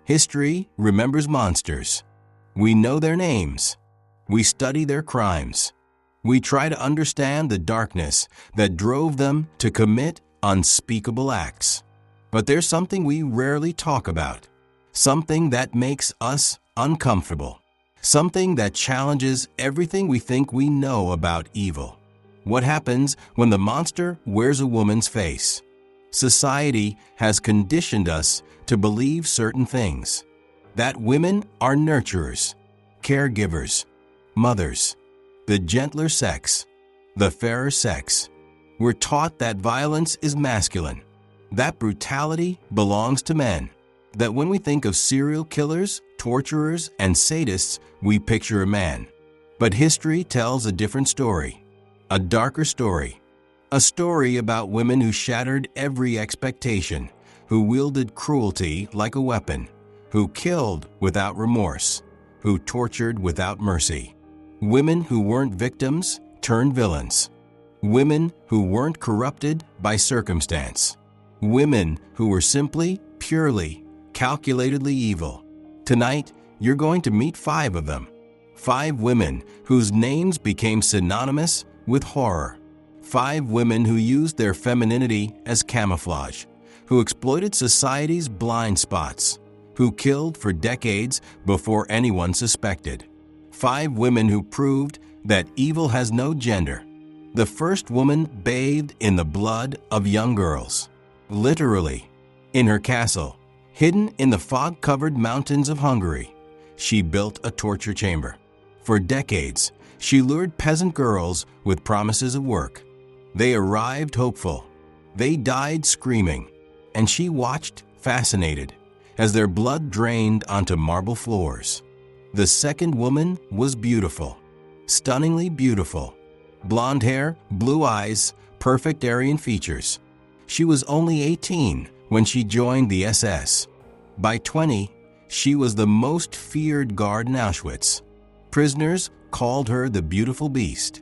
History remembers monsters. We know their names. We study their crimes. We try to understand the darkness that drove them to commit unspeakable acts. But there's something we rarely talk about, something that makes us uncomfortable, something that challenges everything we think we know about evil. What happens when the monster wears a woman's face? Society has conditioned us to believe certain things, that women are nurturers, caregivers, mothers, the gentler sex, the fairer sex. We're taught that violence is masculine, that brutality belongs to men, that when we think of serial killers, torturers, and sadists, we picture a man. But history tells a different story, a darker story, a story about women who shattered every expectation, who wielded cruelty like a weapon, who killed without remorse, who tortured without mercy. Women who weren't victims turned villains. Women who weren't corrupted by circumstance. Women who were simply, purely, calculatedly evil. Tonight, you're going to meet 5 of them. 5 women whose names became synonymous with horror. 5 women who used their femininity as camouflage, who exploited society's blind spots, who killed for decades before anyone suspected. 5 women who proved that evil has no gender. The first woman bathed in the blood of young girls. Literally, in her castle, hidden in the fog-covered mountains of Hungary, she built a torture chamber. For decades, she lured peasant girls with promises of work. They arrived hopeful. They died screaming, and she watched, fascinated, as their blood drained onto marble floors. The second woman was beautiful, stunningly beautiful. Blonde hair, blue eyes, perfect Aryan features. She was only 18 when she joined the SS. By 20, she was the most feared guard in Auschwitz. Prisoners called her the beautiful beast.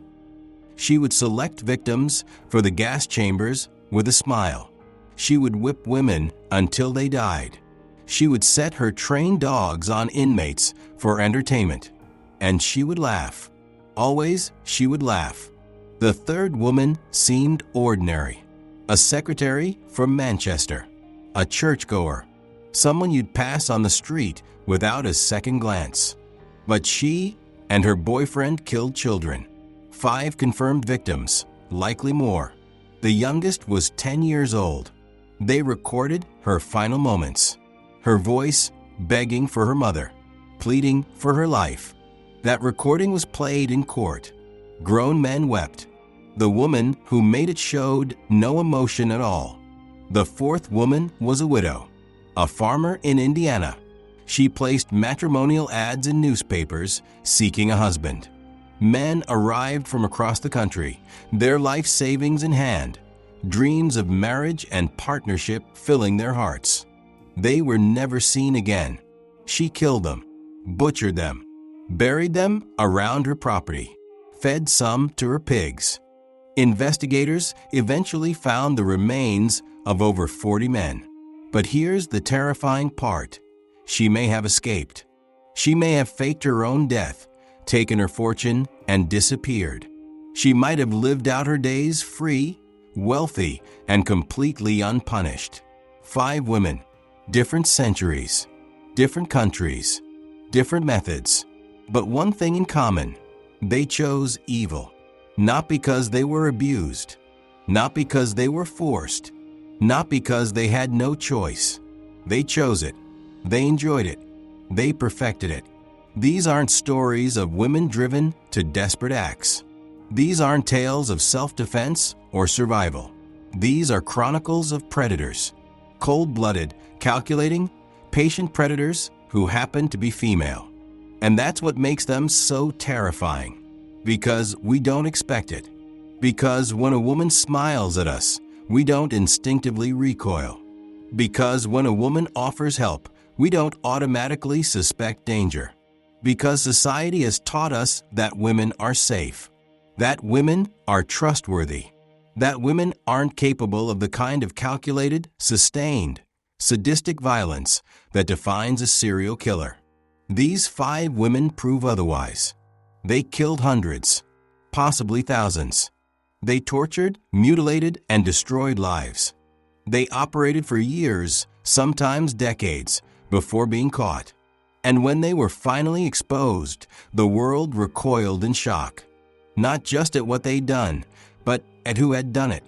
She would select victims for the gas chambers with a smile. She would whip women until they died. She would set her trained dogs on inmates for entertainment. And she would laugh. Always she would laugh. The third woman seemed ordinary. A secretary from Manchester. A churchgoer. Someone you'd pass on the street without a second glance. But she and her boyfriend killed children. 5 confirmed victims, likely more. The youngest was 10 years old. They recorded her final moments. Her voice begging for her mother, pleading for her life. That recording was played in court. Grown men wept. The woman who made it showed no emotion at all. The fourth woman was a widow, a farmer in Indiana. She placed matrimonial ads in newspapers seeking a husband. Men arrived from across the country, their life savings in hand, dreams of marriage and partnership filling their hearts. They were never seen again. She killed them, butchered them, buried them around her property, fed some to her pigs. Investigators eventually found the remains of over 40 men. But here's the terrifying part. She may have escaped. She may have faked her own death, taken her fortune, and disappeared. She might have lived out her days free, wealthy, and completely unpunished. 5 women, different centuries, different countries, different methods. But one thing in common, they chose evil. Not because they were abused, not because they were forced, not because they had no choice. They chose it. They enjoyed it. They perfected it. These aren't stories of women driven to desperate acts. These aren't tales of self-defense or survival. These are chronicles of predators. Cold-blooded, calculating, patient predators who happen to be female. And that's what makes them so terrifying. Because we don't expect it. Because when a woman smiles at us, we don't instinctively recoil. Because when a woman offers help, we don't automatically suspect danger. Because society has taught us that women are safe, that women are trustworthy, that women aren't capable of the kind of calculated, sustained, sadistic violence that defines a serial killer. These 5 women prove otherwise. They killed hundreds, possibly thousands. They tortured, mutilated, and destroyed lives. They operated for years, sometimes decades, before being caught. And when they were finally exposed, the world recoiled in shock, not just at what they'd done, but at who had done it.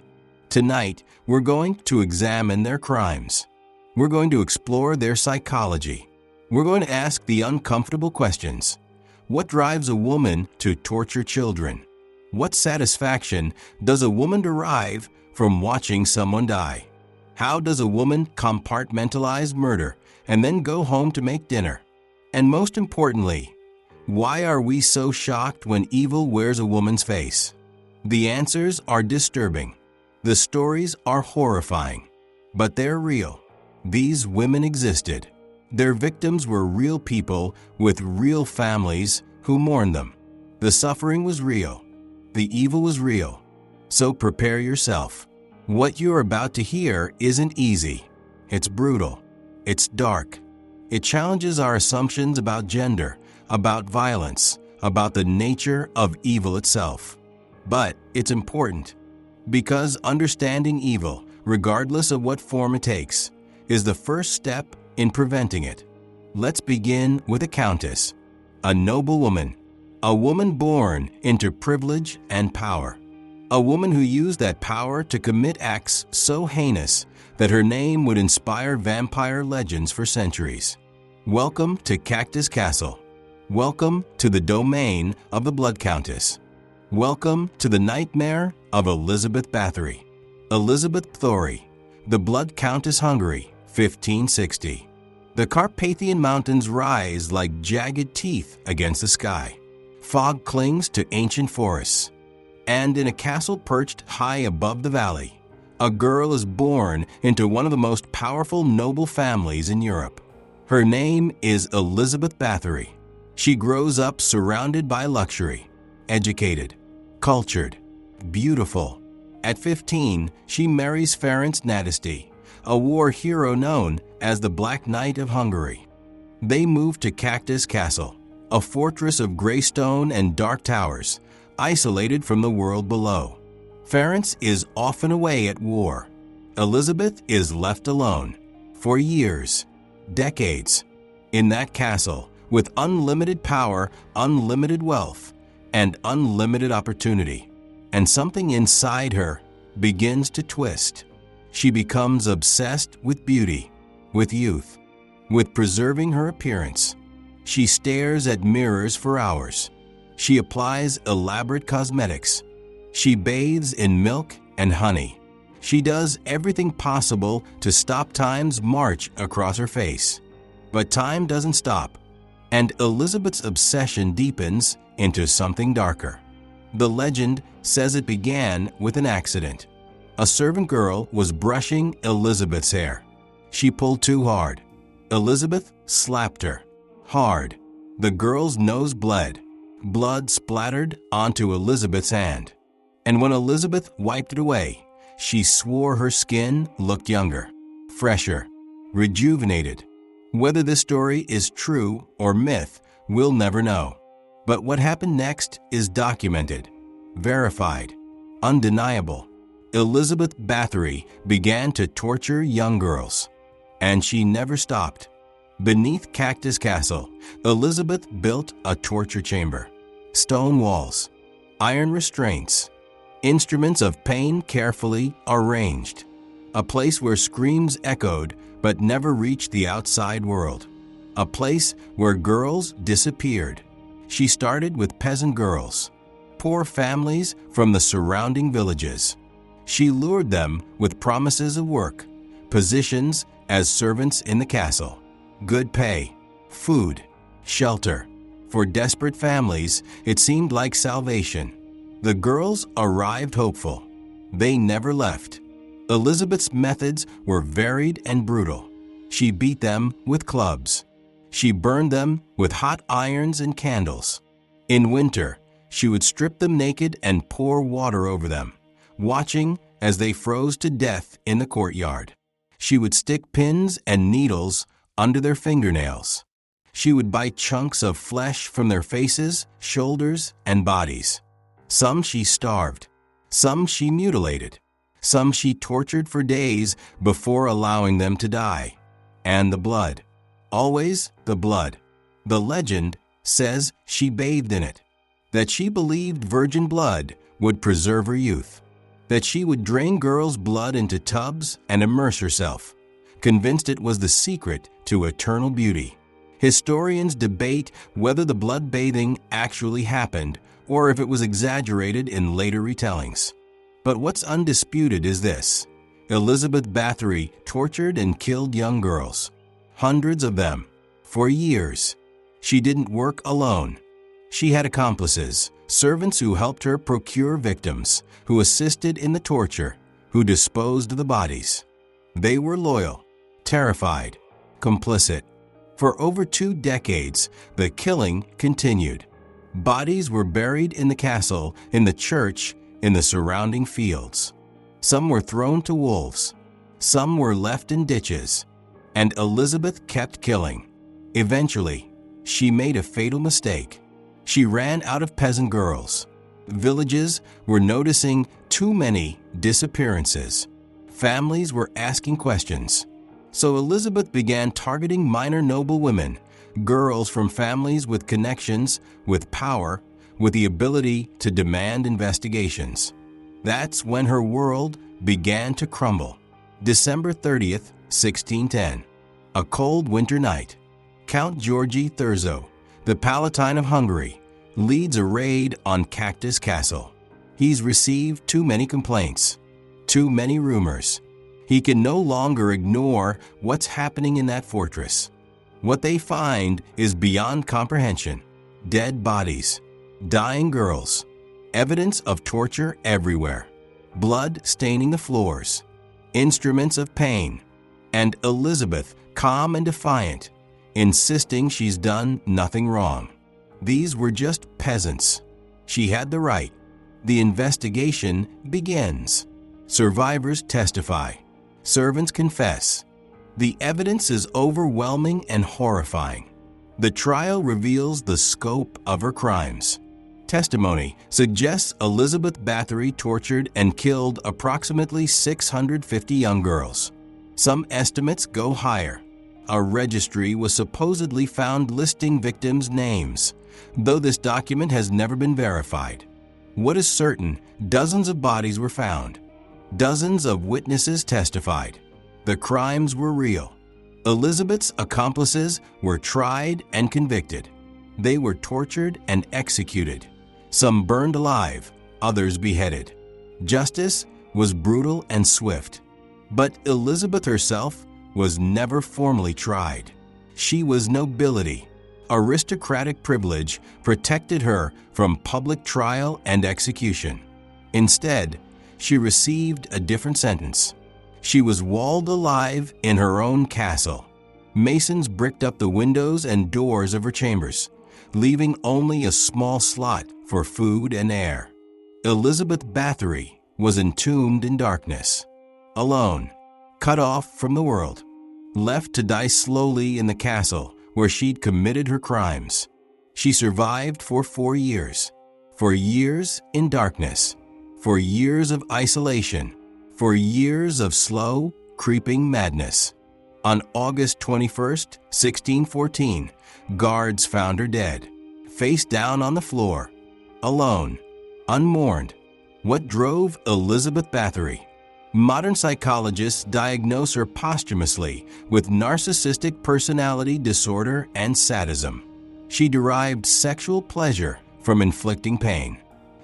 Tonight, we're going to examine their crimes. We're going to explore their psychology. We're going to ask the uncomfortable questions. What drives a woman to torture children? What satisfaction does a woman derive from watching someone die? How does a woman compartmentalize murder and then go home to make dinner? And most importantly, why are we so shocked when evil wears a woman's face? The answers are disturbing. The stories are horrifying. But they're real. These women existed. Their victims were real people with real families who mourned them. The suffering was real. The evil was real. So prepare yourself. What you're about to hear isn't easy. It's brutal. It's dark. It challenges our assumptions about gender, about violence, about the nature of evil itself. But it's important, because understanding evil, regardless of what form it takes, is the first step in preventing it. Let's begin with a countess, a noble woman, a woman born into privilege and power, a woman who used that power to commit acts so heinous that her name would inspire vampire legends for centuries. Welcome to Cactus Castle. Welcome to the domain of the Blood Countess. Welcome to the nightmare of Elizabeth Bathory. Elizabeth Bathory, the Blood Countess, Hungary, 1560. The Carpathian Mountains rise like jagged teeth against the sky. Fog clings to ancient forests. And in a castle perched high above the valley, a girl is born into one of the most powerful noble families in Europe. Her name is Elizabeth Bathory. She grows up surrounded by luxury, educated, cultured, beautiful. At 15, she marries Ferenc Nadasdy, a war hero known as the Black Knight of Hungary. They move to Cactus Castle, a fortress of gray stone and dark towers, isolated from the world below. Ferenc is often away at war. Elizabeth is left alone for years, decades, in that castle with unlimited power, unlimited wealth, and unlimited opportunity. And something inside her begins to twist. She becomes obsessed with beauty, with youth, with preserving her appearance. She stares at mirrors for hours. She applies elaborate cosmetics. She bathes in milk and honey. She does everything possible to stop time's march across her face. But time doesn't stop, and Elizabeth's obsession deepens into something darker. The legend says it began with an accident. A servant girl was brushing Elizabeth's hair. She pulled too hard. Elizabeth slapped her. Hard. The girl's nose bled. Blood splattered onto Elizabeth's hand. And when Elizabeth wiped it away, she swore her skin looked younger, fresher, rejuvenated. Whether this story is true or myth, we'll never know. But what happened next is documented, verified, undeniable. Elizabeth Bathory began to torture young girls, and she never stopped. Beneath Cactus Castle, Elizabeth built a torture chamber. Stone walls, iron restraints, instruments of pain carefully arranged. A place where screams echoed but never reached the outside world. A place where girls disappeared. She started with peasant girls, poor families from the surrounding villages. She lured them with promises of work, positions as servants in the castle, good pay, food, shelter. For desperate families, it seemed like salvation. The girls arrived hopeful. They never left. Elizabeth's methods were varied and brutal. She beat them with clubs. She burned them with hot irons and candles. In winter, she would strip them naked and pour water over them, watching as they froze to death in the courtyard. She would stick pins and needles under their fingernails. She would bite chunks of flesh from their faces, shoulders, and bodies. Some she starved. Some she mutilated. Some she tortured for days before allowing them to die. And the blood. Always the blood. The legend says she bathed in it. That she believed virgin blood would preserve her youth. That she would drain girls' blood into tubs and immerse herself, convinced it was the secret to eternal beauty. Historians debate whether the blood bathing actually happened or if it was exaggerated in later retellings. But what's undisputed is this: Elizabeth Bathory tortured and killed young girls, hundreds of them, for years. She didn't work alone. She had accomplices, servants who helped her procure victims, who assisted in the torture, who disposed of the bodies. They were loyal, terrified, complicit. For over 2 decades, the killing continued. Bodies were buried in the castle, in the church, in the surrounding fields. Some were thrown to wolves. Some were left in ditches. And Elizabeth kept killing. Eventually, she made a fatal mistake. She ran out of peasant girls. Villages were noticing too many disappearances. Families were asking questions. So Elizabeth began targeting minor noble women, girls from families with connections, with power, with the ability to demand investigations. That's when her world began to crumble. December 30th, 1610. A cold winter night. Count Georgi Thurzo, the Palatine of Hungary, leads a raid on Cactus Castle. He's received too many complaints, too many rumors. He can no longer ignore what's happening in that fortress. What they find is beyond comprehension. Dead bodies, dying girls, evidence of torture everywhere, blood staining the floors, instruments of pain, and Elizabeth, calm and defiant, insisting she's done nothing wrong. These were just peasants. She had the right. The investigation begins. Survivors testify. Servants confess. The evidence is overwhelming and horrifying. The trial reveals the scope of her crimes. Testimony suggests Elizabeth Bathory tortured and killed approximately 650 young girls. Some estimates go higher. A registry was supposedly found listing victims' names, though this document has never been verified. What is certain, dozens of bodies were found. Dozens of witnesses testified. The crimes were real. Elizabeth's accomplices were tried and convicted. They were tortured and executed. Some burned alive, others beheaded. Justice was brutal and swift. But Elizabeth herself was never formally tried. She was nobility. Aristocratic privilege protected her from public trial and execution. Instead, she received a different sentence. She was walled alive in her own castle. Masons bricked up the windows and doors of her chambers, leaving only a small slot for food and air. Elizabeth Bathory was entombed in darkness, alone, cut off from the world, left to die slowly in the castle where she'd committed her crimes. She survived for 4 years, for years in darkness, for years of isolation, for years of slow, creeping madness. On August 21st, 1614, guards found her dead, face down on the floor, alone, unmourned. What drove Elizabeth Bathory? Modern psychologists diagnose her posthumously with narcissistic personality disorder and sadism. She derived sexual pleasure from inflicting pain.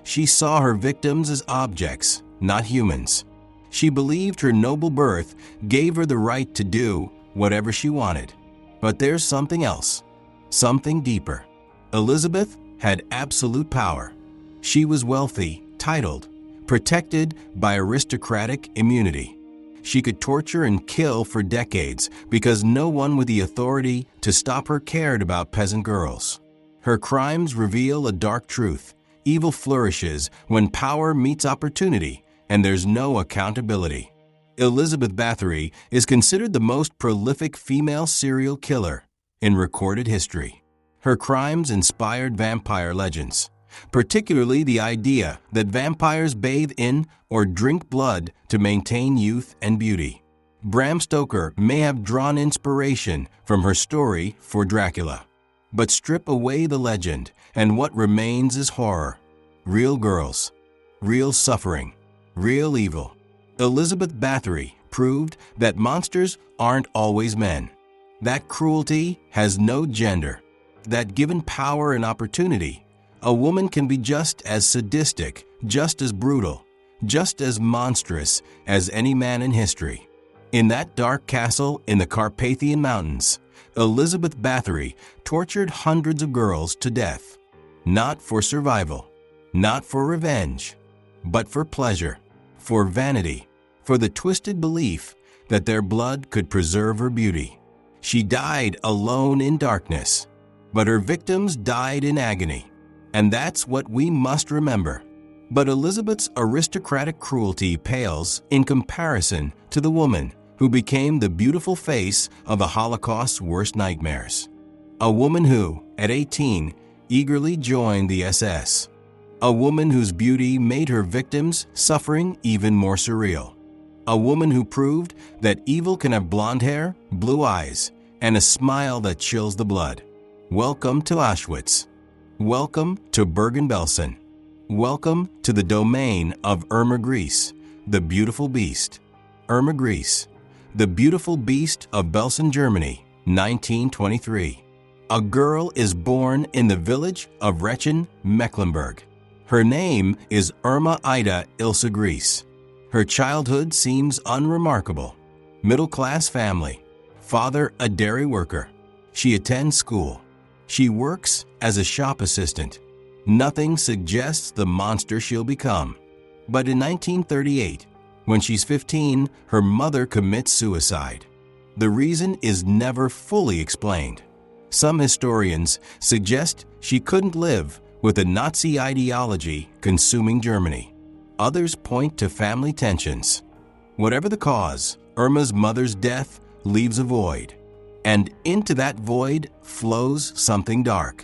She saw her victims as objects, not humans. She believed her noble birth gave her the right to do whatever she wanted. But there's something else, something deeper. Elizabeth had absolute power. She was wealthy, titled, protected by aristocratic immunity. She could torture and kill for decades because no one with the authority to stop her cared about peasant girls. Her crimes reveal a dark truth. Evil flourishes when power meets opportunity and there's no accountability. Elizabeth Bathory is considered the most prolific female serial killer in recorded history. Her crimes inspired vampire legends, particularly the idea that vampires bathe in or drink blood to maintain youth and beauty. Bram Stoker may have drawn inspiration from her story for Dracula. But strip away the legend, and what remains is horror. Real girls, real suffering, real evil. Elizabeth Bathory proved that monsters aren't always men, that cruelty has no gender, that given power and opportunity, a woman can be just as sadistic, just as brutal, just as monstrous as any man in history. In that dark castle in the Carpathian Mountains, Elizabeth Bathory tortured hundreds of girls to death, not for survival, not for revenge, but for pleasure, for vanity, for the twisted belief that their blood could preserve her beauty. She died alone in darkness, but her victims died in agony, and that's what we must remember. But Elizabeth's aristocratic cruelty pales in comparison to the woman who became the beautiful face of the Holocaust's worst nightmares. A woman who, at 18, eagerly joined the SS. A woman whose beauty made her victims' suffering even more surreal. A woman who proved that evil can have blonde hair, blue eyes, and a smile that chills the blood. Welcome to Auschwitz. Welcome to Bergen-Belsen. Welcome to the domain of Irma Grese, the beautiful beast. Irma Grese, the beautiful beast of Belsen, Germany, 1923. A girl is born in the village of Rechen, Mecklenburg. Her name is Irma Ida Ilse Grese. Her childhood seems unremarkable. Middle-class family. Father a dairy worker. She attends school. She works as a shop assistant. Nothing suggests the monster she'll become. But in 1938, when she's 15, her mother commits suicide. The reason is never fully explained. Some historians suggest she couldn't live with the Nazi ideology consuming Germany. Others point to family tensions. Whatever the cause, Irma's mother's death leaves a void. And into that void flows something dark.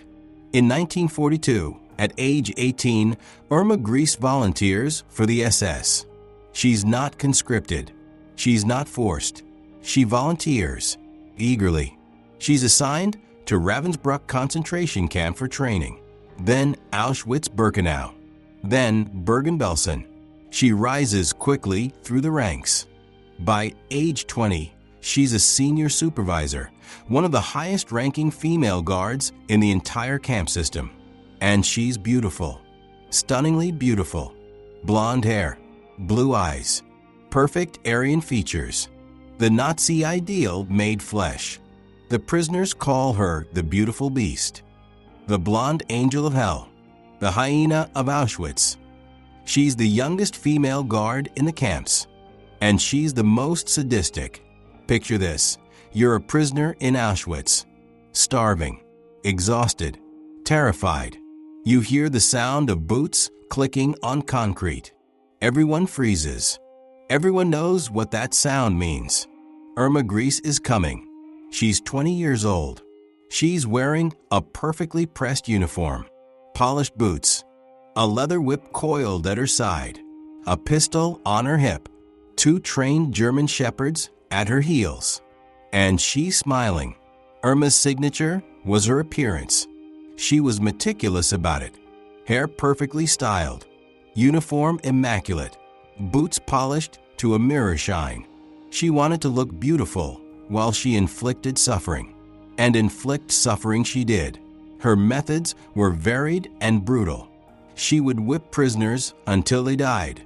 In 1942, at age 18, Irma Grese volunteers for the SS. She's not conscripted. She's not forced. She volunteers, eagerly. She's assigned to Ravensbrück concentration camp for training, then Auschwitz-Birkenau, then Bergen-Belsen. She rises quickly through the ranks. By age 20, she's a senior supervisor, one of the highest-ranking female guards in the entire camp system. And she's beautiful, stunningly beautiful. Blonde hair, blue eyes, perfect Aryan features. The Nazi ideal made flesh. The prisoners call her the beautiful beast, the blonde angel of hell, the hyena of Auschwitz. She's the youngest female guard in the camps, and she's the most sadistic. Picture this. You're a prisoner in Auschwitz, starving, exhausted, terrified. You hear the sound of boots clicking on concrete. Everyone freezes. Everyone knows what that sound means. Irma Grese is coming. She's 20 years old. She's wearing a perfectly pressed uniform, polished boots, a leather whip coiled at her side, a pistol on her hip, 2 trained German shepherds at her heels. And she's smiling. Irma's signature was her appearance. She was meticulous about it. Hair perfectly styled, uniform immaculate, boots polished to a mirror shine. She wanted to look beautiful while she inflicted suffering. And inflict suffering she did. Her methods were varied and brutal. She would whip prisoners until they died,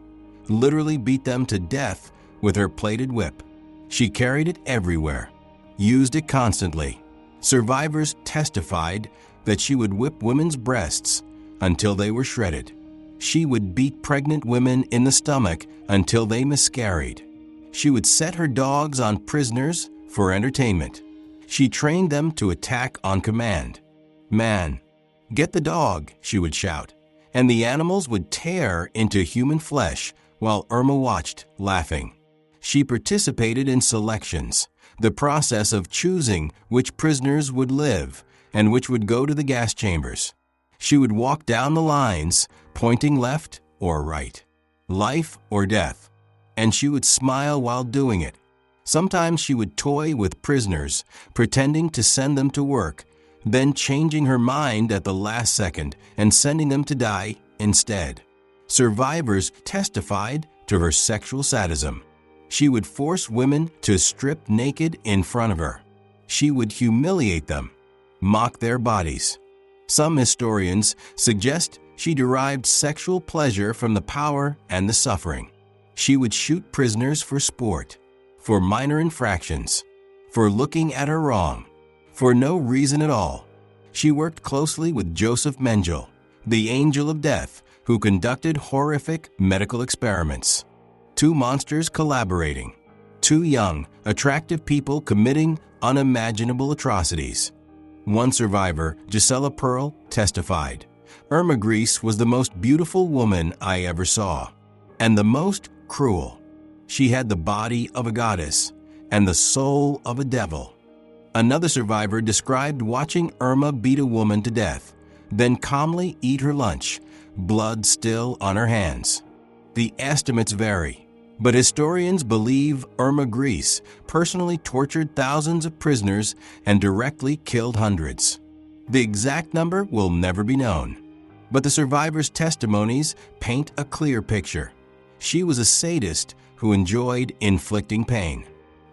literally beat them to death with her plated whip. She carried it everywhere, used it constantly. Survivors testified that she would whip women's breasts until they were shredded. She would beat pregnant women in the stomach until they miscarried. She would set her dogs on prisoners for entertainment. She trained them to attack on command. "Man, get the dog," she would shout, and the animals would tear into human flesh while Irma watched, laughing. She participated in selections, the process of choosing which prisoners would live and which would go to the gas chambers. She would walk down the lines, pointing left or right, life or death, and she would smile while doing it. Sometimes she would toy with prisoners, pretending to send them to work, then changing her mind at the last second and sending them to die instead. Survivors testified to her sexual sadism. She would force women to strip naked in front of her. She would humiliate them, mock their bodies. Some historians suggest she derived sexual pleasure from the power and the suffering. She would shoot prisoners for sport, for minor infractions, for looking at her wrong, for no reason at all. She worked closely with Joseph Mengele, the angel of death, who conducted horrific medical experiments. Two monsters collaborating, two young, attractive people committing unimaginable atrocities. One survivor, Gisela Pearl, testified, "Irma Grese was the most beautiful woman I ever saw, and the most cruel. She had the body of a goddess and the soul of a devil." Another survivor described watching Irma beat a woman to death, then calmly eat her lunch, blood still on her hands. The estimates vary, but historians believe Irma Grese personally tortured thousands of prisoners and directly killed hundreds. The exact number will never be known, but the survivors' testimonies paint a clear picture. She was a sadist who enjoyed inflicting pain,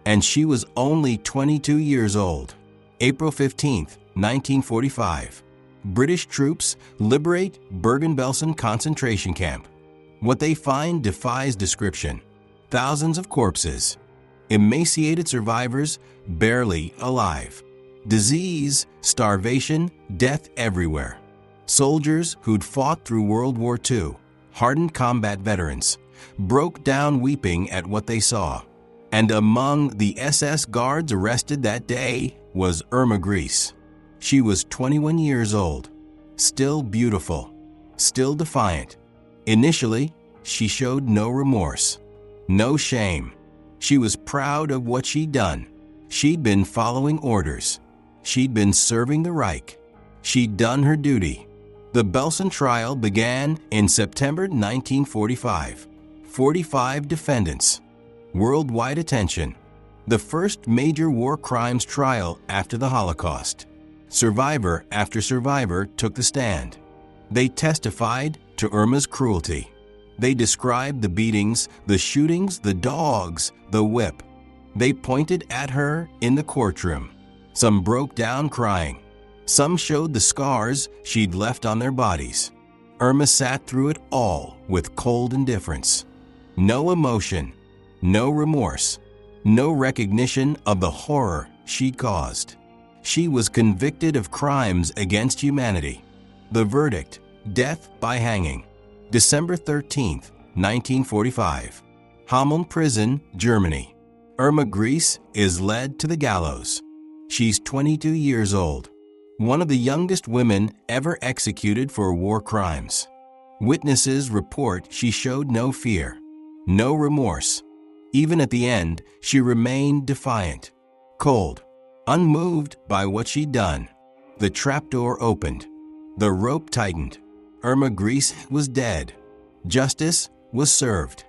and she was only 22 years old. April 15, 1945. British troops liberate Bergen-Belsen concentration camp. What they find defies description. Thousands of corpses, emaciated survivors barely alive, disease, starvation, death everywhere. Soldiers who'd fought through World War II, hardened combat veterans, broke down weeping at what they saw. And among the SS guards arrested that day was Irma Grese. She was 21 years old, still beautiful, still defiant. Initially, she showed no remorse, no shame. She was proud of what she'd done. She'd been following orders. She'd been serving the Reich. She'd done her duty. The Belsen trial began in September 1945. 45 defendants. Worldwide attention. The first major war crimes trial after the Holocaust. Survivor after survivor took the stand. They testified to Irma's cruelty. They described the beatings, the shootings, the dogs, the whip. They pointed at her in the courtroom. Some broke down crying. Some showed the scars she'd left on their bodies. Irma sat through it all with cold indifference. No emotion, no remorse, no recognition of the horror she'd caused. She was convicted of crimes against humanity. The verdict, death by hanging. December 13, 1945. Hameln Prison, Germany. Irma Grese is led to the gallows. She's 22 years old, one of the youngest women ever executed for war crimes. Witnesses report she showed no fear, no remorse. Even at the end, she remained defiant, cold, unmoved by what she'd done. The trapdoor opened. The rope tightened. Irma Grese was dead. Justice was served.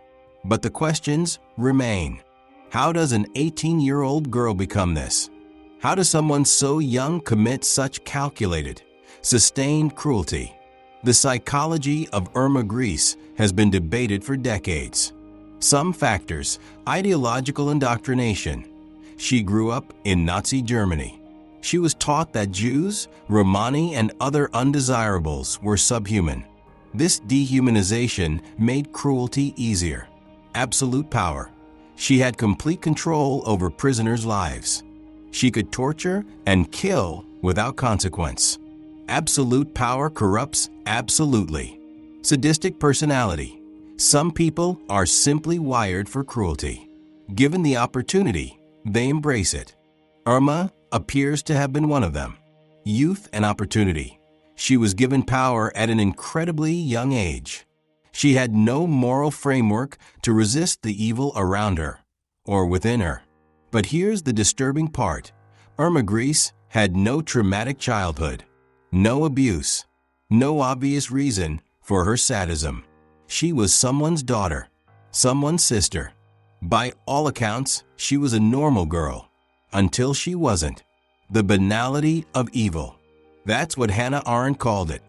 But the questions remain. How does an 18-year-old girl become this? How does someone so young commit such calculated, sustained cruelty? The psychology of Irma Grese has been debated for decades. Some factors: ideological indoctrination. She grew up in Nazi Germany. She was taught that Jews, Romani, and other undesirables were subhuman. This dehumanization made cruelty easier. Absolute power. She had complete control over prisoners' lives. She could torture and kill without consequence. Absolute power corrupts absolutely. Sadistic personality. Some people are simply wired for cruelty. Given the opportunity, they embrace it. Irma appears to have been one of them. Youth and opportunity. She was given power at an incredibly young age. She had no moral framework to resist the evil around her or within her. But here's the disturbing part. Irma Grese had no traumatic childhood, no abuse, no obvious reason for her sadism. She was someone's daughter, someone's sister. By all accounts, she was a normal girl, until she wasn't. The banality of evil. That's what Hannah Arendt called it.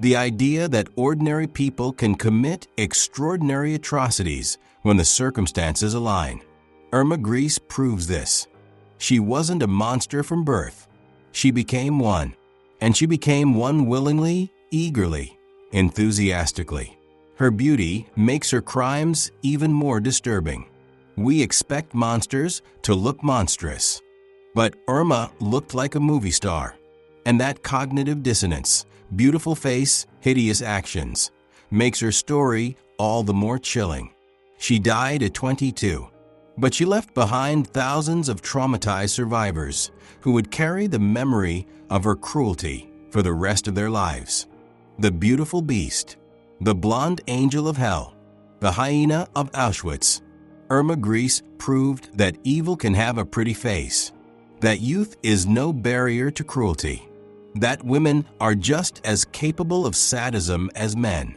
The idea that ordinary people can commit extraordinary atrocities when the circumstances align. Irma Grese proves this. She wasn't a monster from birth. She became one. And she became one willingly, eagerly, enthusiastically. Her beauty makes her crimes even more disturbing. We expect monsters to look monstrous. But Irma looked like a movie star. And that cognitive dissonance, beautiful face, hideous actions, makes her story all the more chilling. She died at 22. But she left behind thousands of traumatized survivors who would carry the memory of her cruelty for the rest of their lives. The beautiful beast, the blonde angel of hell, the hyena of Auschwitz. Irma Grese proved that evil can have a pretty face, that youth is no barrier to cruelty, that women are just as capable of sadism as men.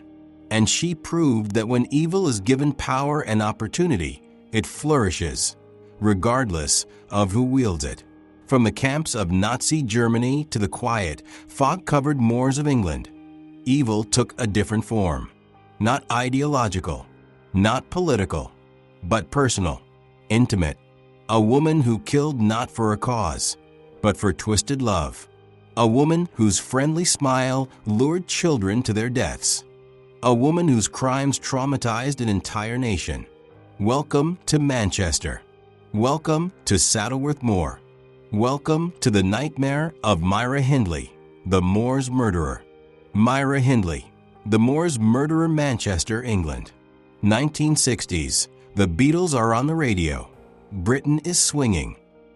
And she proved that when evil is given power and opportunity, it flourishes, regardless of who wields it. From the camps of Nazi Germany to the quiet, fog-covered moors of England, evil took a different form. Not ideological, not political, but personal, intimate. A woman who killed not for a cause, but for twisted love. A woman whose friendly smile lured children to their deaths. A woman whose crimes traumatized an entire nation. Welcome to Manchester. Welcome to Saddleworth Moor. Welcome to the nightmare of Myra Hindley, the Moors murderer. Myra Hindley, the Moors murderer, Manchester, England. 1960s, the Beatles are on the radio. Britain is swinging.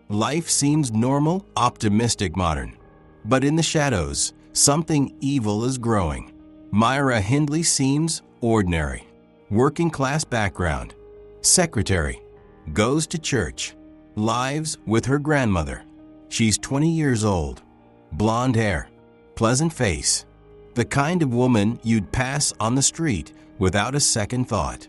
Life seems normal, optimistic, modern. But in the shadows, something evil is growing. Myra Hindley seems ordinary. Working class background. Secretary. Goes to church. Lives with her grandmother. She's 20 years old. Blonde hair. Pleasant face. The kind of woman you'd pass on the street without a second thought.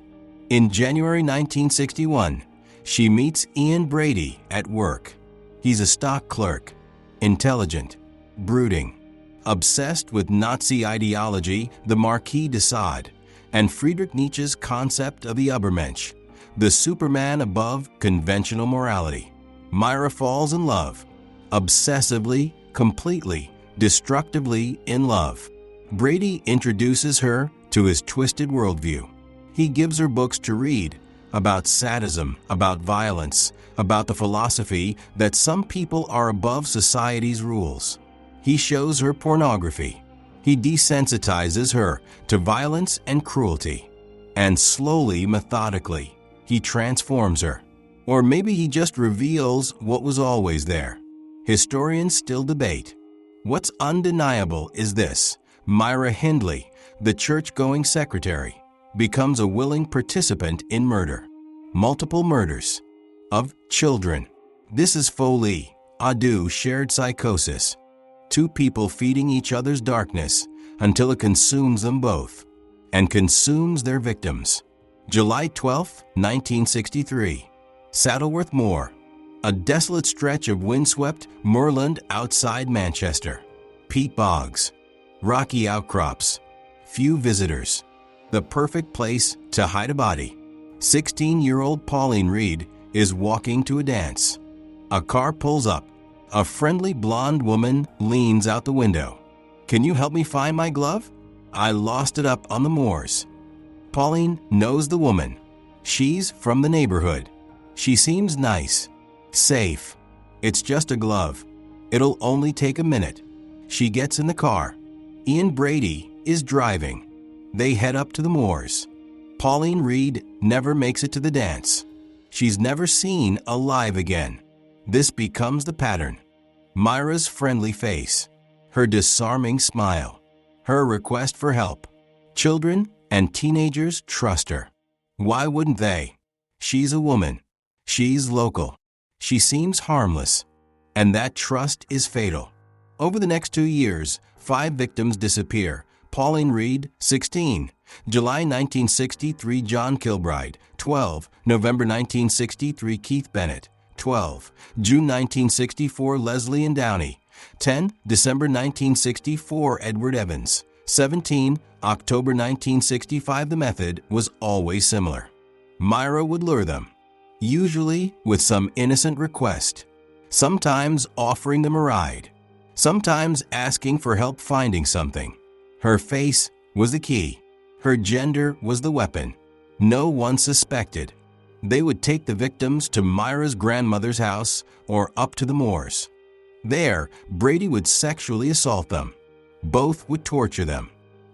In January 1961, she meets Ian Brady at work. He's a stock clerk. Intelligent. Brooding. Obsessed with Nazi ideology, the Marquis de Sade, and Friedrich Nietzsche's concept of the Übermensch, the Superman above conventional morality. Myra falls in love. Obsessively, completely, destructively in love. Brady introduces her to his twisted worldview. He gives her books to read about sadism, about violence, about the philosophy that some people are above society's rules. He shows her pornography. He desensitizes her to violence and cruelty. And slowly, methodically, he transforms her. Or maybe he just reveals what was always there. Historians still debate. What's undeniable is this: Myra Hindley, the church-going secretary, becomes a willing participant in murder. Multiple murders. Of children. This is folie, ado, shared psychosis. Two people feeding each other's darkness until it consumes them both, and consumes their victims. July 12, 1963. Saddleworth Moor. A desolate stretch of windswept moorland outside Manchester. Peat bogs. Rocky outcrops. Few visitors. The perfect place to hide a body. 16-year-old Pauline Reed is walking to a dance. A car pulls up. A friendly blonde woman leans out the window. "Can you help me find my glove? I lost it up on the moors." Pauline knows the woman. She's from the neighborhood. She seems nice. Safe. It's just a glove. It'll only take a minute. She gets in the car. Ian Brady is driving. They head up to the moors. Pauline Reed never makes it to the dance. She's never seen alive again. This becomes the pattern. Myra's friendly face, her disarming smile, her request for help. Children and teenagers trust her. Why wouldn't they? She's a woman. She's local. She seems harmless. And that trust is fatal. Over the next 2 years, 5 victims disappear. Pauline Reed, 16. July 1963, John Kilbride, 12. November 1963, Keith Bennett, 12. June 1964, Leslie and Downey, 10. December 1964, Edward Evans, 17. October 1965. The method was always similar. Myra would lure them, usually with some innocent request, sometimes offering them a ride, sometimes asking for help finding something. Her face was the key. Her gender was the weapon. No one suspected. They would take the victims to Myra's grandmother's house or up to the moors. There, Brady would sexually assault them. Both would torture them.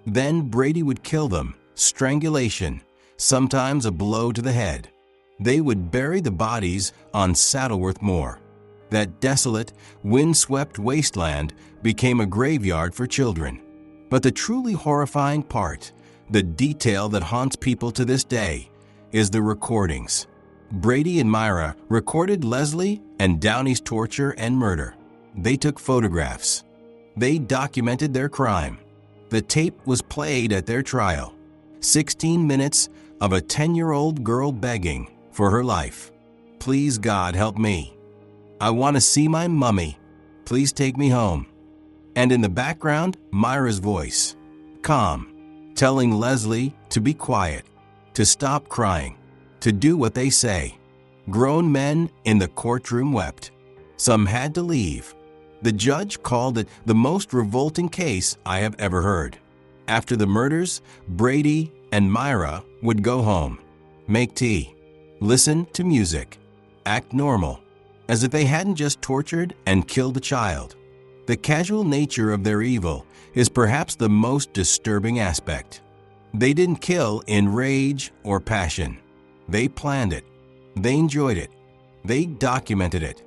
Then Brady would kill them, strangulation, sometimes a blow to the head. They would bury the bodies on Saddleworth Moor. That desolate, wind-swept wasteland became a graveyard for children. But the truly horrifying part, the detail that haunts people to this day, is the recordings. Brady and Myra recorded Leslie and Downey's torture and murder. They took photographs. They documented their crime. The tape was played at their trial. 16 minutes of a 10-year-old girl begging for her life. Please, God, help me. I want to see my mummy. Please take me home. And in the background, Myra's voice, calm, telling Leslie to be quiet, to stop crying, to do what they say. Grown men in the courtroom wept. Some had to leave. The judge called it the most revolting case I have ever heard. After the murders, Brady and Myra would go home, make tea, listen to music, act normal, as if they hadn't just tortured and killed a child. The casual nature of their evil is perhaps the most disturbing aspect. They didn't kill in rage or passion. They planned it. They enjoyed it. They documented it.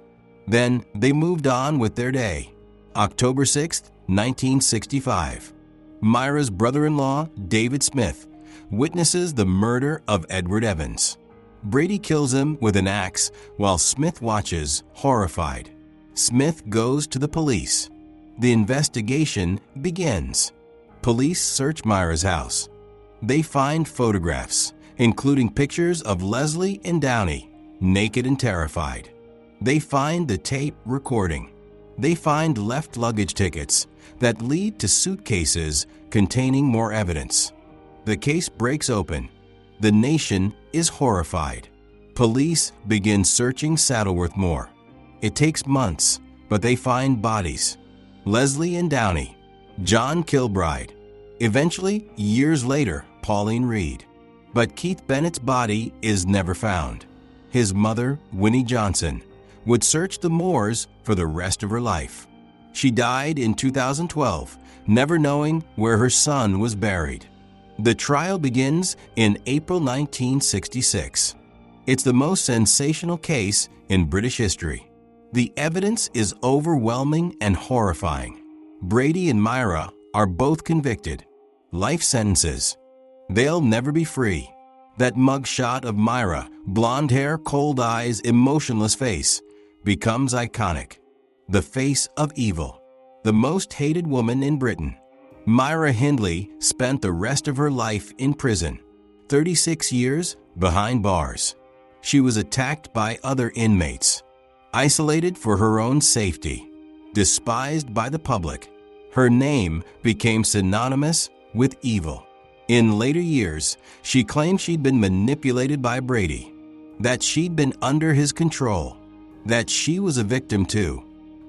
Then they moved on with their day. October 6, 1965. Myra's brother-in-law, David Smith, witnesses the murder of Edward Evans. Brady kills him with an axe while Smith watches, horrified. Smith goes to the police. The investigation begins. Police search Myra's house. They find photographs, including pictures of Leslie and Downey, naked and terrified. They find the tape recording. They find left luggage tickets that lead to suitcases containing more evidence. The case breaks open. The nation is horrified. Police begin searching Saddleworth Moor. It takes months, but they find bodies. Leslie and Downey, John Kilbride, eventually, years later, Pauline Reed. But Keith Bennett's body is never found. His mother, Winnie Johnson, would search the moors for the rest of her life. She died in 2012, never knowing where her son was buried. The trial begins in April 1966. It's the most sensational case in British history. The evidence is overwhelming and horrifying. Brady and Myra are both convicted. Life sentences. They'll never be free. That mugshot of Myra, blonde hair, cold eyes, emotionless face, becomes iconic. The face of evil. The most hated woman in Britain. Myra Hindley spent the rest of her life in prison, 36 years behind bars. She was attacked by other inmates, isolated for her own safety, despised by the public. Her name became synonymous with evil. In later years, she claimed she'd been manipulated by Brady, that she'd been under his control, that she was a victim too.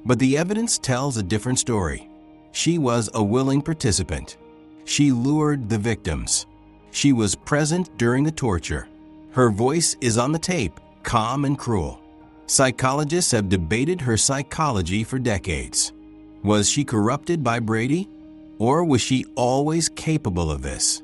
But the evidence tells a different story. She was a willing participant. She lured the victims. She was present during the torture. Her voice is on the tape, calm and cruel. Psychologists have debated her psychology for decades. Was she corrupted by Brady? Or was she always capable of this?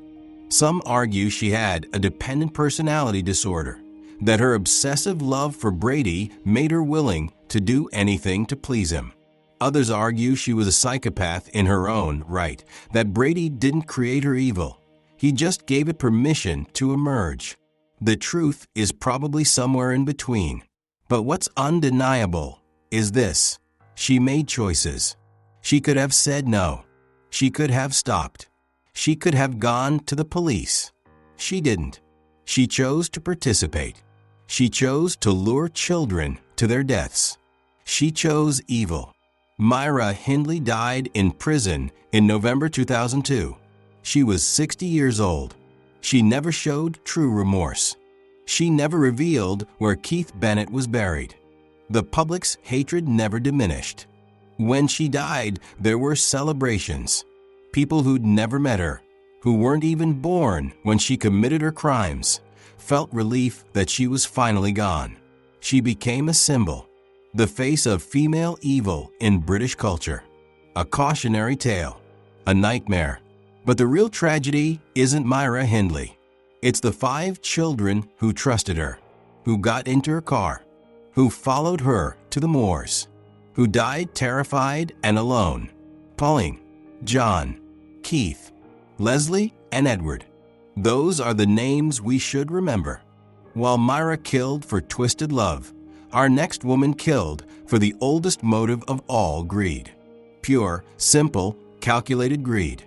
Some argue she had a dependent personality disorder, that her obsessive love for Brady made her willing to do anything to please him. Others argue she was a psychopath in her own right, that Brady didn't create her evil. He just gave it permission to emerge. The truth is probably somewhere in between. But what's undeniable is this: she made choices. She could have said no. She could have stopped. She could have gone to the police. She didn't. She chose to participate. She chose to lure children to their deaths. She chose evil. Myra Hindley died in prison in November 2002. She was 60 years old. She never showed true remorse. She never revealed where Keith Bennett was buried. The public's hatred never diminished. When she died, there were celebrations. People who'd never met her, who weren't even born when she committed her crimes, felt relief that she was finally gone. She became a symbol, the face of female evil in British culture. A cautionary tale, a nightmare. But the real tragedy isn't Myra Hindley. It's the 5 children who trusted her, who got into her car, who followed her to the moors, who died terrified and alone. Pauline, John, Keith, Leslie, and Edward. Those are the names we should remember. While Myra killed for twisted love, our next woman killed for the oldest motive of all, greed. Pure, simple, calculated greed.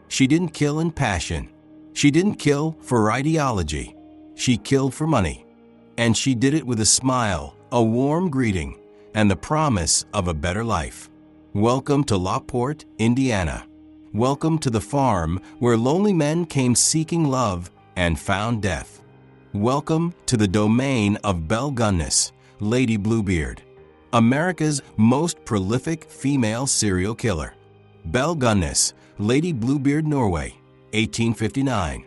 She didn't kill in passion. She didn't kill for ideology. She killed for money. And she did it with a smile, a warm greeting, and the promise of a better life. Welcome to Lockport, Indiana. Welcome to the farm where lonely men came seeking love and found death. Welcome to the domain of Belle Gunness, Lady Bluebeard, America's most prolific female serial killer. Belle Gunness, Lady Bluebeard, Norway, 1859.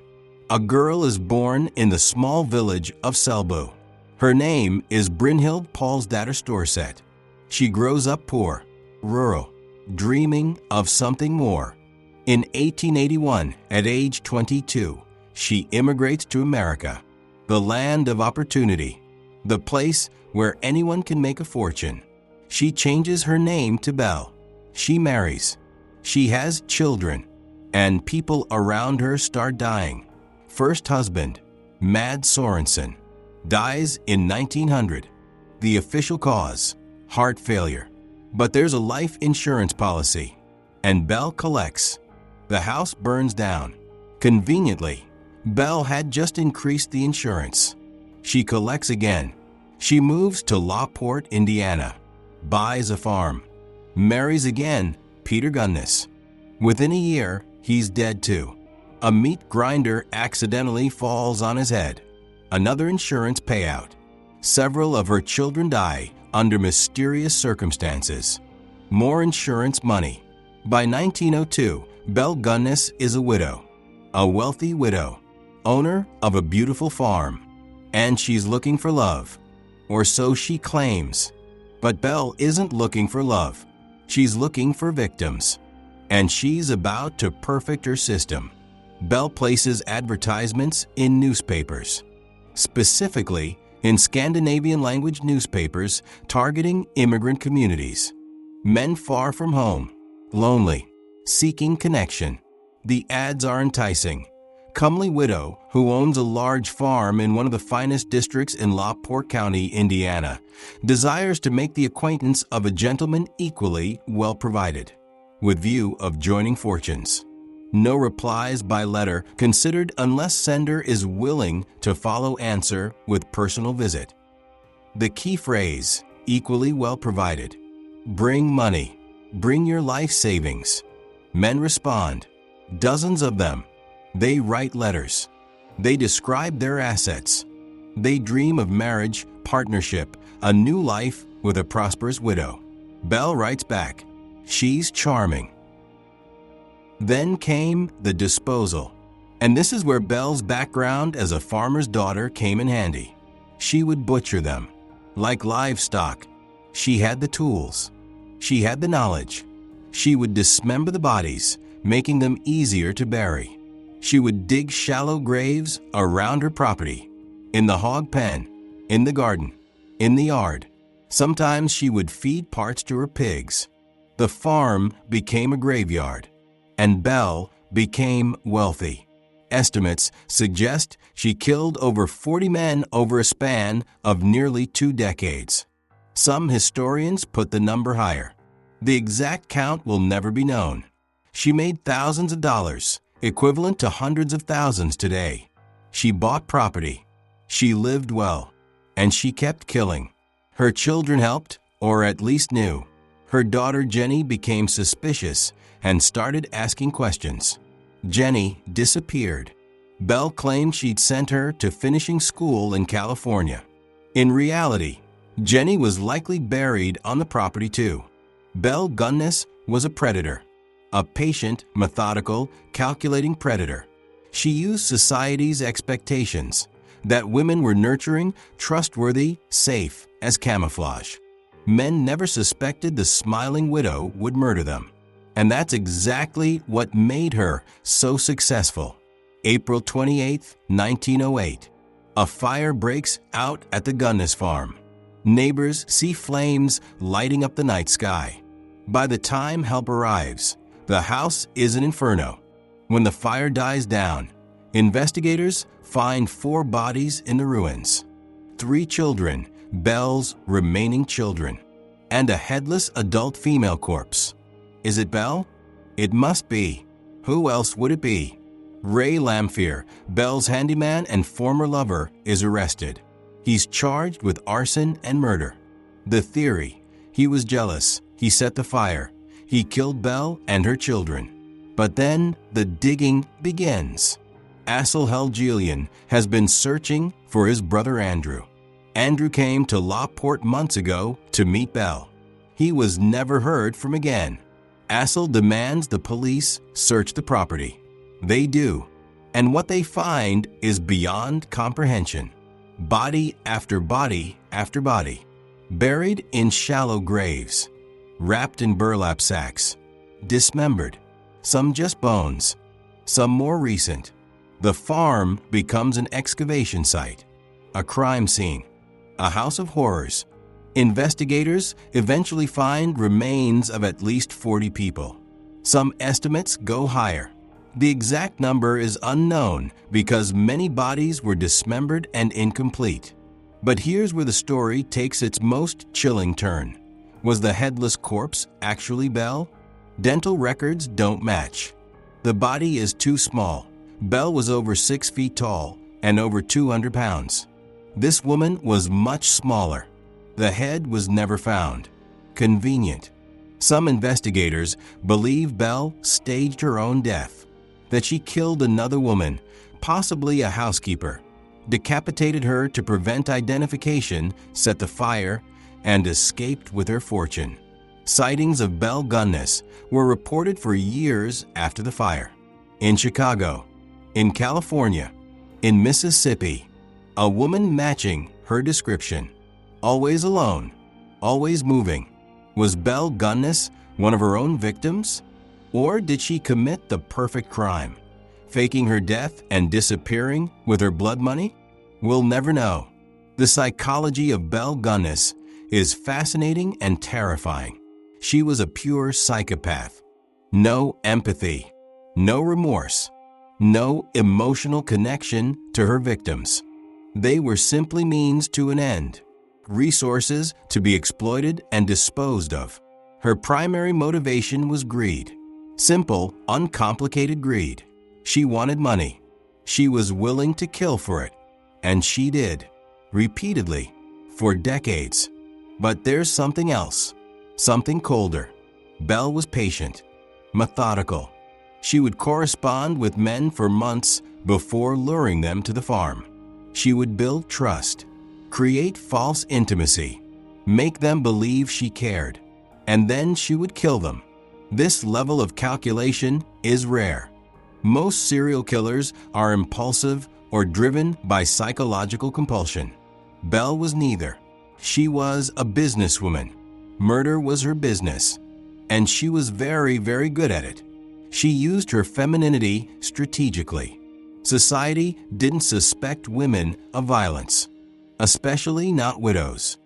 A girl is born in the small village of Selbu. Her name is Brynhild Paulsdatter Storset. She grows up poor, rural, dreaming of something more. In 1881, at age 22, she immigrates to America, the land of opportunity, the place where anyone can make a fortune. She changes her name to Belle. She marries. She has children, and people around her start dying. First husband, Mad Sorensen, dies in 1900. The official cause, heart failure. But there's a life insurance policy, and Belle collects. The house burns down. Conveniently, Belle had just increased the insurance. She collects again. She moves to Lockport, Indiana, buys a farm, marries again Peter Gunness. Within a year, he's dead too. A meat grinder accidentally falls on his head. Another insurance payout. Several of her children die under mysterious circumstances. More insurance money. By 1902, Belle Gunness is a widow, a wealthy widow, owner of a beautiful farm, and she's looking for love, or so she claims. But Belle isn't looking for love. She's looking for victims, and she's about to perfect her system. Belle places advertisements in newspapers, specifically in Scandinavian language newspapers targeting immigrant communities. Men far from home, lonely, seeking connection. The ads are enticing. Comely widow who owns a large farm in one of the finest districts in Lockport County, Indiana, desires to make the acquaintance of a gentleman equally well provided, with view of joining fortunes. No replies by letter considered unless sender is willing to follow answer with personal visit. The key phrase, equally well provided. Bring money. Bring your life savings. Men respond. Dozens of them. They write letters. They describe their assets. They dream of marriage, partnership, a new life with a prosperous widow. Belle writes back. She's charming. Then came the disposal. And this is where Belle's background as a farmer's daughter came in handy. She would butcher them. Like livestock. She had the tools. She had the knowledge. She would dismember the bodies, making them easier to bury. She would dig shallow graves around her property, in the hog pen, in the garden, in the yard. Sometimes she would feed parts to her pigs. The farm became a graveyard, and Belle became wealthy. Estimates suggest she killed over 40 men over a span of nearly 2 decades. Some historians put the number higher. The exact count will never be known. She made thousands of dollars, equivalent to hundreds of thousands today. She bought property. She lived well. And she kept killing. Her children helped, or at least knew. Her daughter Jenny became suspicious and started asking questions. Jenny disappeared. Belle claimed she'd sent her to finishing school in California. In reality, Jenny was likely buried on the property too. Belle Gunness was a predator, a patient, methodical, calculating predator. She used society's expectations that women were nurturing, trustworthy, safe as camouflage. Men never suspected the smiling widow would murder them. And that's exactly what made her so successful. April 28, 1908. A fire breaks out at the Gunness farm. Neighbors see flames lighting up the night sky. By the time help arrives, the house is an inferno. When the fire dies down, investigators find 4 bodies in the ruins. 3 children, Belle's remaining children, and a headless adult female corpse. Is it Belle? It must be. Who else would it be? Ray Lamphere, Belle's handyman and former lover, is arrested. He's charged with arson and murder. The theory: he was jealous, he set the fire, he killed Belle and her children. But then the digging begins. Assel Helgelian has been searching for his brother Andrew. Andrew came to Lawport months ago to meet Belle. He was never heard from again. Assel demands the police search the property. They do, and what they find is beyond comprehension. Body after body after body, buried in shallow graves, wrapped in burlap sacks, dismembered, some just bones, some more recent. The farm becomes an excavation site, a crime scene, a house of horrors. Investigators eventually find remains of at least 40 people. Some estimates go higher. The exact number is unknown because many bodies were dismembered and incomplete. But here's where the story takes its most chilling turn. Was the headless corpse actually Belle? Dental records don't match. The body is too small. Belle was over 6 feet tall and over 200 pounds. This woman was much smaller. The head was never found. Convenient. Some investigators believe Belle staged her own death, that she killed another woman, possibly a housekeeper, decapitated her to prevent identification, set the fire, and escaped with her fortune. Sightings of Belle Gunness were reported for years after the fire. In Chicago, in California, in Mississippi, a woman matching her description. Always alone, always moving. Was Belle Gunness one of her own victims? Or did she commit the perfect crime, faking her death and disappearing with her blood money? We'll never know. The psychology of Belle Gunness is fascinating and terrifying. She was a pure psychopath. No empathy, no remorse, no emotional connection to her victims. They were simply means to an end, resources to be exploited and disposed of. Her primary motivation was greed. Simple, uncomplicated greed. She wanted money. She was willing to kill for it. And she did, repeatedly, for decades. But there's something else, something colder. Belle was patient, methodical. She would correspond with men for months before luring them to the farm. She would build trust, create false intimacy, make them believe she cared, and then she would kill them. This level of calculation is rare. Most serial killers are impulsive or driven by psychological compulsion. Belle was neither. She was a businesswoman. Murder was her business, and she was very, very good at it. She used her femininity strategically. Society didn't suspect women of violence, especially not widows,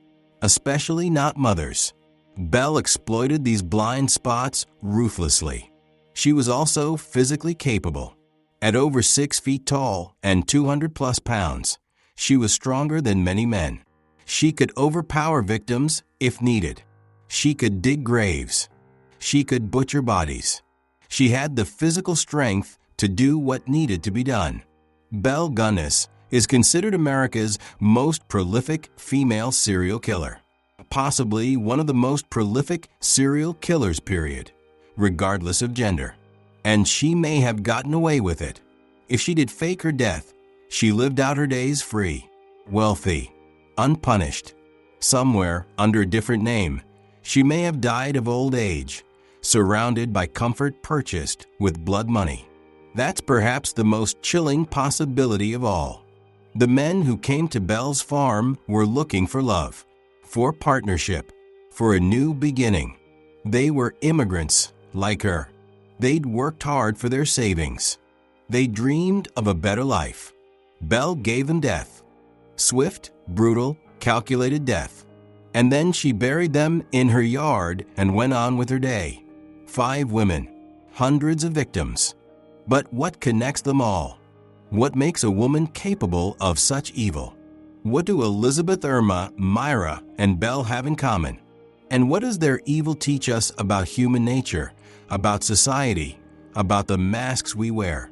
especially not mothers. Belle exploited these blind spots ruthlessly. She was also physically capable. At over 6 feet tall and 200 plus pounds, she was stronger than many men. She could overpower victims if needed. She could dig graves. She could butcher bodies. She had the physical strength to do what needed to be done. Belle Gunness is considered America's most prolific female serial killer, possibly one of the most prolific serial killers, period, regardless of gender. And she may have gotten away with it. If she did fake her death, she lived out her days free, wealthy, unpunished. Somewhere under a different name, she may have died of old age, surrounded by comfort purchased with blood money. That's perhaps the most chilling possibility of all. The men who came to Belle's farm were looking for love, for partnership, for a new beginning. They were immigrants like her. They'd worked hard for their savings. They dreamed of a better life. Belle gave them death. Swift, brutal, calculated death. And then she buried them in her yard and went on with her day. 5 women, hundreds of victims. But what connects them all? What makes a woman capable of such evil? What do Elizabeth, Irma, Myra, and Belle have in common? And what does their evil teach us about human nature, about society, about the masks we wear?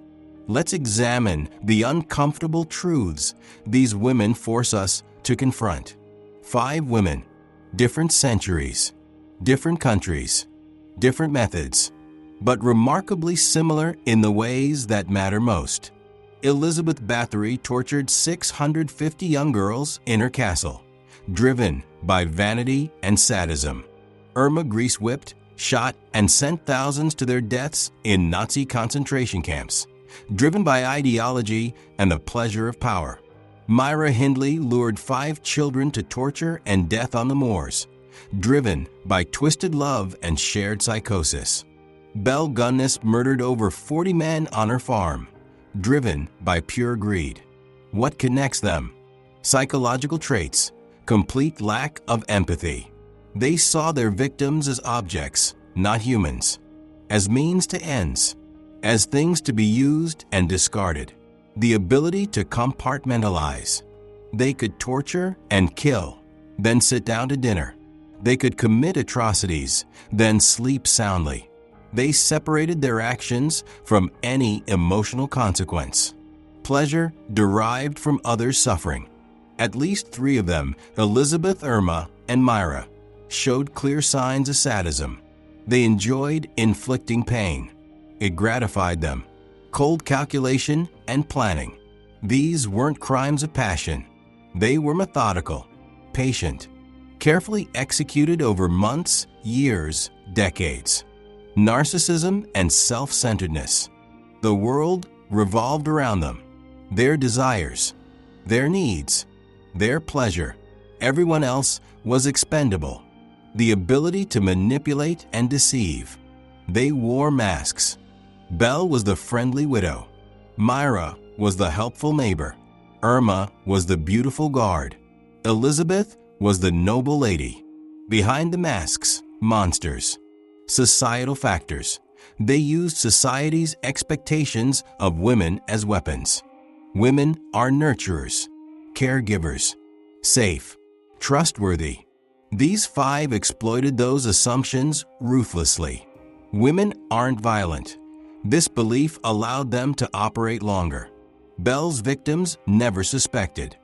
Let's examine the uncomfortable truths these women force us to confront. 5 women, different centuries, different countries, different methods, but remarkably similar in the ways that matter most. Elizabeth Bathory tortured 650 young girls in her castle, driven by vanity and sadism. Irma grease-whipped, shot, and sent thousands to their deaths in Nazi concentration camps, driven by ideology and the pleasure of power. Myra Hindley lured 5 children to torture and death on the moors, driven by twisted love and shared psychosis. Belle Gunness murdered over 40 men on her farm, driven by pure greed. What connects them? Psychological traits, complete lack of empathy. They saw their victims as objects, not humans, as means to ends, as things to be used and discarded. The ability to compartmentalize. They could torture and kill, then sit down to dinner. They could commit atrocities, then sleep soundly. They separated their actions from any emotional consequence. Pleasure derived from others' suffering. At least 3 of them, Elizabeth, Irma, and Myra, showed clear signs of sadism. They enjoyed inflicting pain. It gratified them. Cold calculation and planning. These weren't crimes of passion. They were methodical, patient, carefully executed over months, years, decades. Narcissism and self-centeredness. The world revolved around them. Their desires, their needs, their pleasure. Everyone else was expendable. The ability to manipulate and deceive. They wore masks. Belle was the friendly widow. Myra was the helpful neighbor. Irma was the beautiful guard. Elizabeth was the noble lady. Behind the masks, monsters. Societal factors. They used society's expectations of women as weapons. Women are nurturers, caregivers, safe, trustworthy. These 5 exploited those assumptions ruthlessly. Women aren't violent. This belief allowed them to operate longer. Belle's victims never suspected.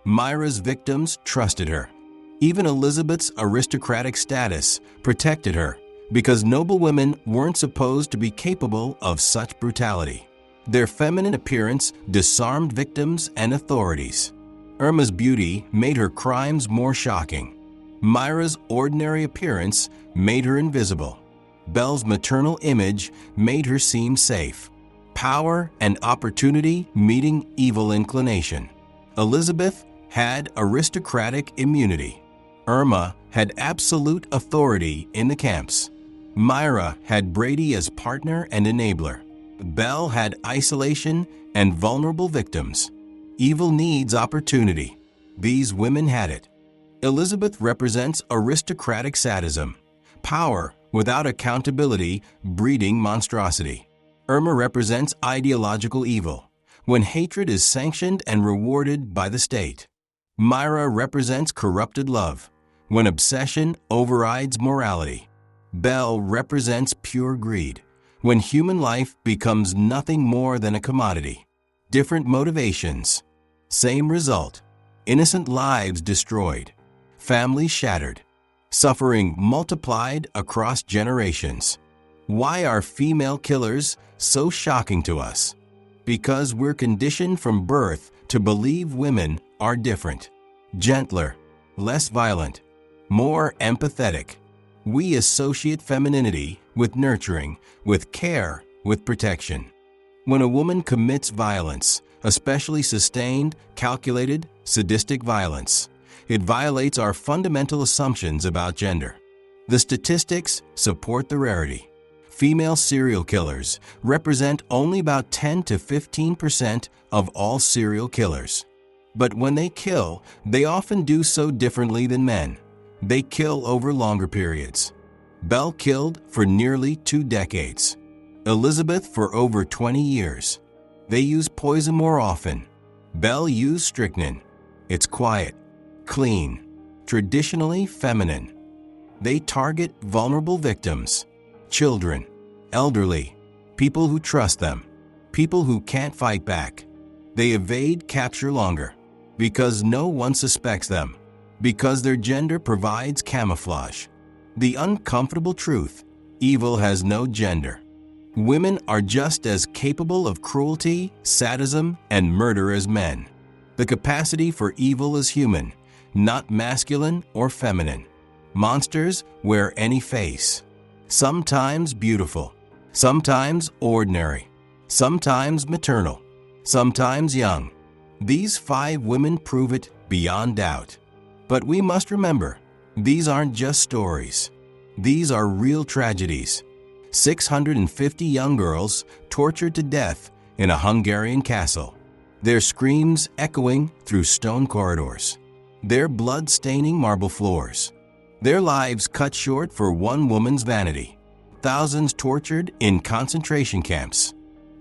Myra's victims trusted her. Even Elizabeth's aristocratic status protected her, because noble women weren't supposed to be capable of such brutality. Their feminine appearance disarmed victims and authorities. Irma's beauty made her crimes more shocking. Myra's ordinary appearance made her invisible. Belle's maternal image made her seem safe. Power and opportunity meeting evil inclination. Elizabeth had aristocratic immunity. Irma had absolute authority in the camps. Myra had Brady as partner and enabler. Belle had isolation and vulnerable victims. Evil needs opportunity. These women had it. Elizabeth represents aristocratic sadism. Power without accountability breeding monstrosity. Irma represents ideological evil, when hatred is sanctioned and rewarded by the state. Myra represents corrupted love, when obsession overrides morality. Bel represents pure greed, when human life becomes nothing more than a commodity. Different motivations. Same result. Innocent lives destroyed. Families shattered. Suffering multiplied across generations. Why are female killers so shocking to us? Because we're conditioned from birth to believe women are different, gentler, less violent, more empathetic. We associate femininity with nurturing, with care, with protection. When a woman commits violence, especially sustained, calculated, sadistic violence, it violates our fundamental assumptions about gender. The statistics support the rarity. Female serial killers represent only about 10 to 15% of all serial killers. But when they kill, they often do so differently than men. They kill over longer periods. Bel killed for nearly 2 decades. Elizabeth for over 20 years. They use poison more often. Bel used strychnine. It's quiet, clean, traditionally feminine. They target vulnerable victims, children, elderly, people who trust them, people who can't fight back. They evade capture longer because no one suspects them, because their gender provides camouflage. The uncomfortable truth: evil has no gender. Women are just as capable of cruelty, sadism, and murder as men. The capacity for evil is human, not masculine or feminine. Monsters wear any face. Sometimes beautiful, sometimes ordinary, sometimes maternal, sometimes young. These 5 women prove it beyond doubt. But we must remember, these aren't just stories. These are real tragedies. 650 young girls tortured to death in a Hungarian castle, their screams echoing through stone corridors, their blood staining marble floors, their lives cut short for one woman's vanity. Thousands tortured in concentration camps,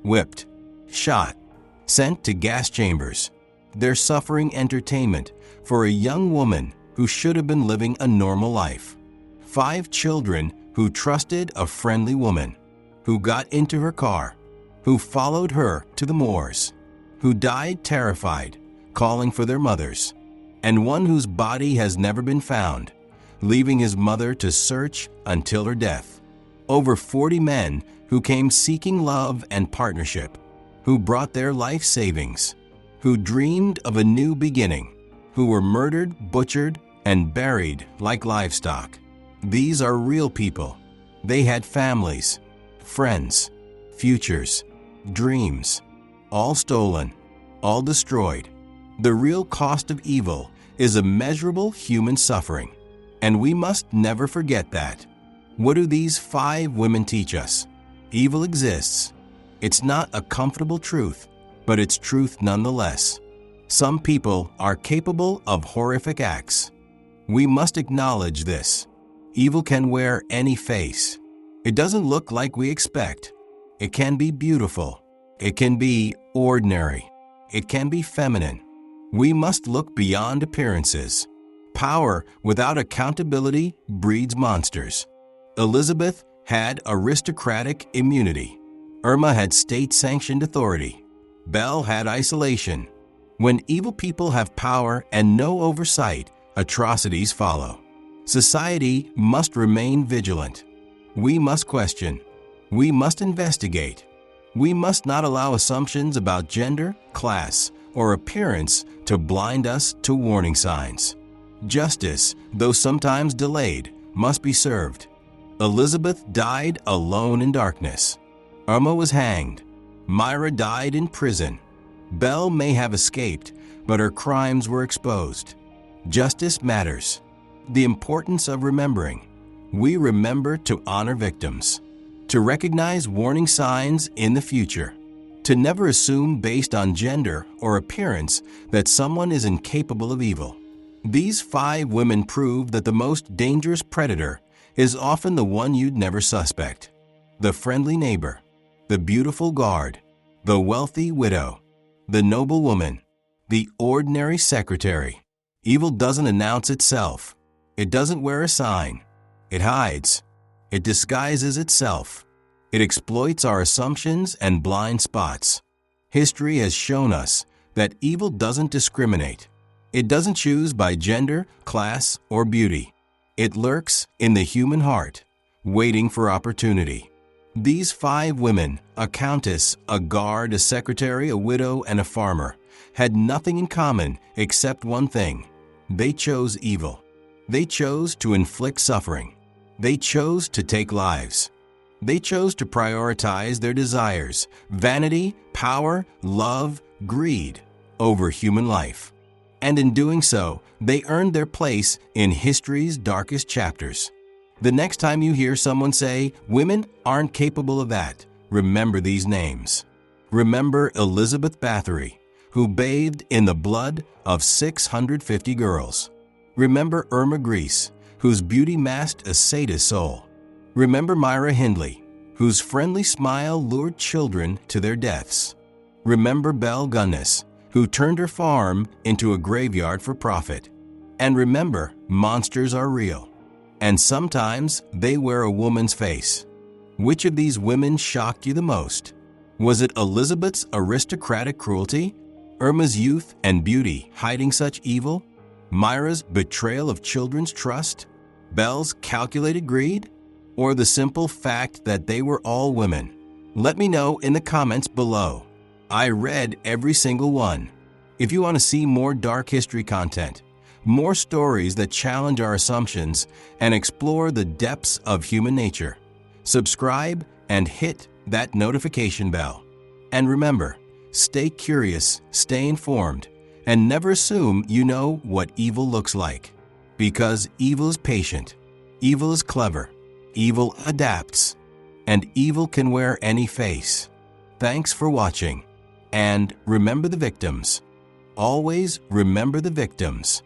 whipped, shot, sent to gas chambers. Their suffering entertainment for a young woman who should have been living a normal life. 5 children who trusted a friendly woman, who got into her car, who followed her to the moors, who died terrified, calling for their mothers, and one whose body has never been found, leaving his mother to search until her death. Over 40 men who came seeking love and partnership, who brought their life savings, who dreamed of a new beginning, who were murdered, butchered, and buried like livestock. These are real people. They had families, friends, futures, dreams, all stolen, all destroyed. The real cost of evil is immeasurable human suffering, and we must never forget that. What do these 5 women teach us? Evil exists. It's not a comfortable truth, but it's truth nonetheless. Some people are capable of horrific acts. We must acknowledge this. Evil can wear any face. It doesn't look like we expect. It can be beautiful. It can be ordinary. It can be feminine. We must look beyond appearances. Power without accountability breeds monsters. Elizabeth had aristocratic immunity. Irma had state-sanctioned authority. Bel had isolation. When evil people have power and no oversight, atrocities follow. Society must remain vigilant. We must question. We must investigate. We must not allow assumptions about gender, class, or appearance to blind us to warning signs. Justice, though sometimes delayed, must be served. Elizabeth died alone in darkness. Irma was hanged. Myra died in prison. Bel may have escaped, but her crimes were exposed. Justice matters. The importance of remembering. We remember to honor victims, to recognize warning signs in the future, to never assume based on gender or appearance that someone is incapable of evil. These 5 women prove that the most dangerous predator is often the one you'd never suspect. The friendly neighbor, the beautiful guard, the wealthy widow, the noble woman, the ordinary secretary. Evil doesn't announce itself. It doesn't wear a sign. It hides. It disguises itself. It exploits our assumptions and blind spots. History has shown us that evil doesn't discriminate. It doesn't choose by gender, class, or beauty. It lurks in the human heart, waiting for opportunity. These 5 women, a countess, a guard, a secretary, a widow, and a farmer, had nothing in common except one thing. They chose evil. They chose to inflict suffering. They chose to take lives. They chose to prioritize their desires, vanity, power, love, greed, over human life. And in doing so, they earned their place in history's darkest chapters. The next time you hear someone say, "Women aren't capable of that," remember these names. Remember Elizabeth Bathory, who bathed in the blood of 650 girls. Remember Irma Grease, whose beauty masked a sadist soul. Remember Myra Hindley, whose friendly smile lured children to their deaths. Remember Belle Gunness, who turned her farm into a graveyard for profit. And remember, monsters are real. And sometimes they wear a woman's face. Which of these women shocked you the most? Was it Elizabeth's aristocratic cruelty? Irma's youth and beauty hiding such evil? Myra's betrayal of children's trust? Belle's calculated greed? Or the simple fact that they were all women? Let me know in the comments below. I read every single one. If you want to see more dark history content, more stories that challenge our assumptions and explore the depths of human nature, subscribe and hit that notification bell. And remember, stay curious, stay informed, and never assume you know what evil looks like. Because evil is patient, evil is clever, evil adapts, and evil can wear any face. Thanks for watching. And remember the victims. Always remember the victims.